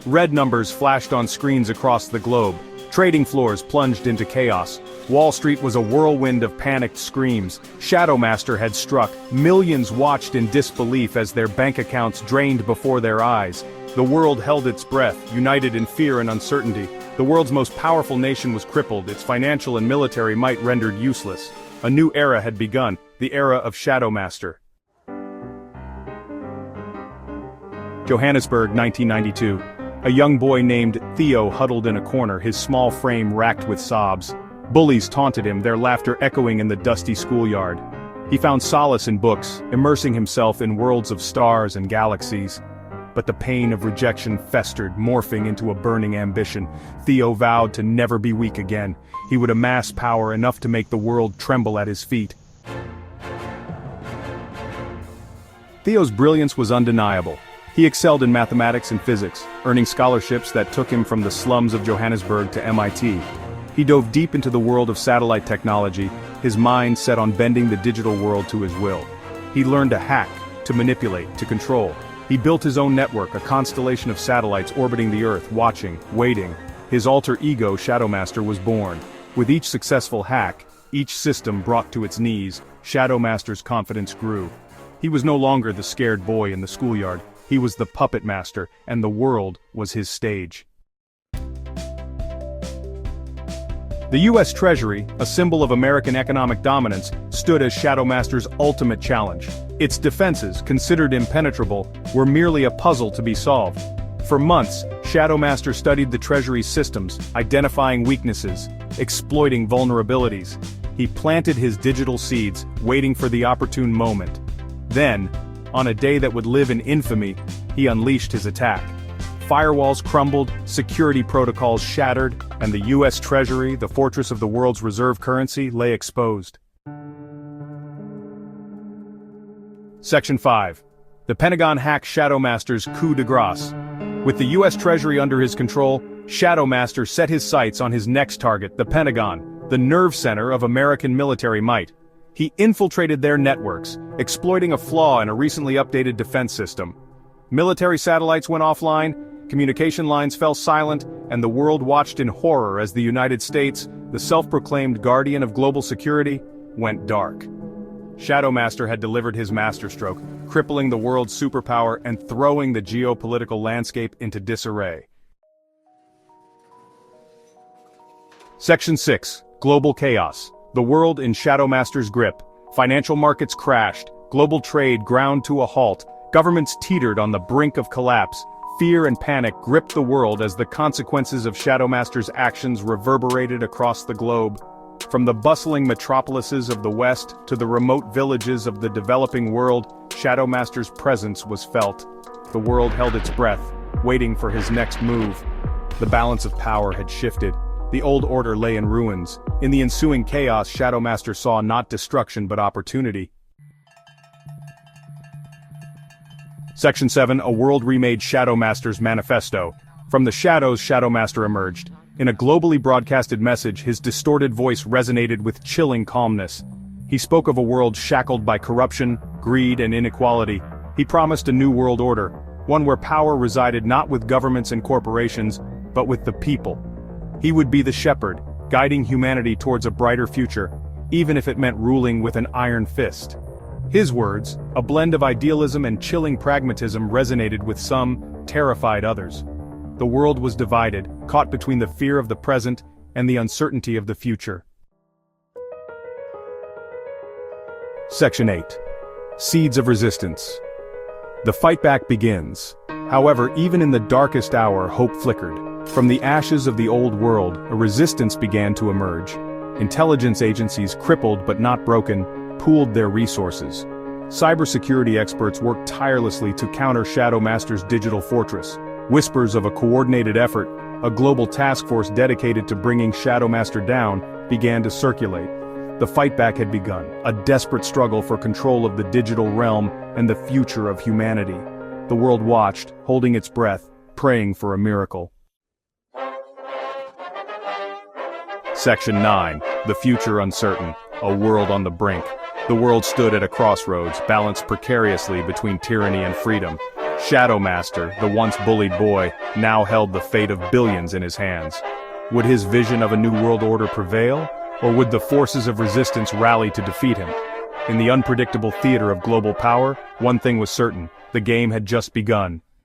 Red numbers flashed on screens across the globe. Trading floors plunged into chaos. Wall Street was a whirlwind of panicked screams. Shadow Master had struck. Millions watched in disbelief as their bank accounts drained before their eyes. The world held its breath, united in fear and uncertainty. The world's most powerful nation was crippled, its financial and military might rendered useless. A new era had begun, the era of Shadow Master. Johannesburg, 1992. A young boy named Theo huddled in a corner, his small frame racked with sobs. Bullies taunted him, their laughter echoing in the dusty schoolyard. He found solace in books, immersing himself in worlds of stars and galaxies. But the pain of rejection festered, morphing into a burning ambition. Theo vowed to never be weak again. He would amass power enough to make the world tremble at his feet. Theo's brilliance was undeniable. He excelled in mathematics and physics, earning scholarships that took him from the slums of Johannesburg to MIT. He dove deep into the world of satellite technology, his mind set on bending the digital world to his will. He learned to hack, to manipulate, to control. He built his own network, a constellation of satellites orbiting the Earth, watching, waiting. His alter ego, Shadow Master, was born. With each successful hack, each system brought to its knees, Shadow Master's confidence grew. He was no longer the scared boy in the schoolyard. He was the puppet master, and the world was his stage. The U.S. Treasury, a symbol of American economic dominance, stood as Shadow Master's ultimate challenge. Its defenses, considered impenetrable, were merely a puzzle to be solved. For months, Shadow Master studied the Treasury's systems, identifying weaknesses, exploiting vulnerabilities. He planted his digital seeds, waiting for the opportune moment. Then, on a day that would live in infamy, he unleashed his attack. Firewalls crumbled, security protocols shattered, and the U.S. Treasury, the fortress of the world's reserve currency, lay exposed. Section 5. The Pentagon hacked Shadow Master's coup de grace. With the U.S. Treasury under his control, Shadow Master set his sights on his next target, the Pentagon, the nerve center of American military might. He infiltrated their networks, exploiting a flaw in a recently updated defense system. Military satellites went offline, communication lines fell silent, and the world watched in horror as the United States, the self-proclaimed guardian of global security, went dark. Shadow Master had delivered his masterstroke, crippling the world's superpower and throwing the geopolitical landscape into disarray. Section 6. Global Chaos. The world in Shadow Master's grip. Financial markets crashed, global trade ground to a halt, governments teetered on the brink of collapse. Fear and panic gripped the world as the consequences of Shadow Master's actions reverberated across the globe. From the bustling metropolises of the West to the remote villages of the developing world, Shadow Master's presence was felt. The world held its breath, waiting for his next move. The balance of power had shifted. The old order lay in ruins. In the ensuing chaos, Shadow Master saw not destruction but opportunity. Section 7. A world remade Shadow Master's manifesto. From the shadows, Shadow Master emerged. In a globally broadcasted message, his distorted voice resonated with chilling calmness. He spoke of a world shackled by corruption, greed, and inequality. He promised a new world order, one where power resided not with governments and corporations, but with the people. He would be the shepherd, guiding humanity towards a brighter future, even if it meant ruling with an iron fist. His words, a blend of idealism and chilling pragmatism, resonated with some, terrified others. The world was divided, caught between the fear of the present and the uncertainty of the future. Section 8. Seeds of Resistance. The fight back begins. However, even in the darkest hour, hope flickered. From the ashes of the old world, a resistance began to emerge. Intelligence agencies, crippled but not broken, pooled their resources. Cybersecurity experts worked tirelessly to counter Shadow Master's digital fortress. Whispers of a coordinated effort, a global task force dedicated to bringing Shadow Master down, began to circulate. The fight back had begun, a desperate struggle for control of the digital realm and the future of humanity. The world watched, holding its breath, praying for a miracle. Section 9. The future uncertain. A world on the brink. The world stood at a crossroads, balanced precariously between tyranny and freedom. Shadow Master, the once bullied boy, now held the fate of billions in his hands. Would his vision of a new world order prevail, or would the forces of resistance rally to defeat him? In the unpredictable theater of global power, one thing was certain: the game had just begun.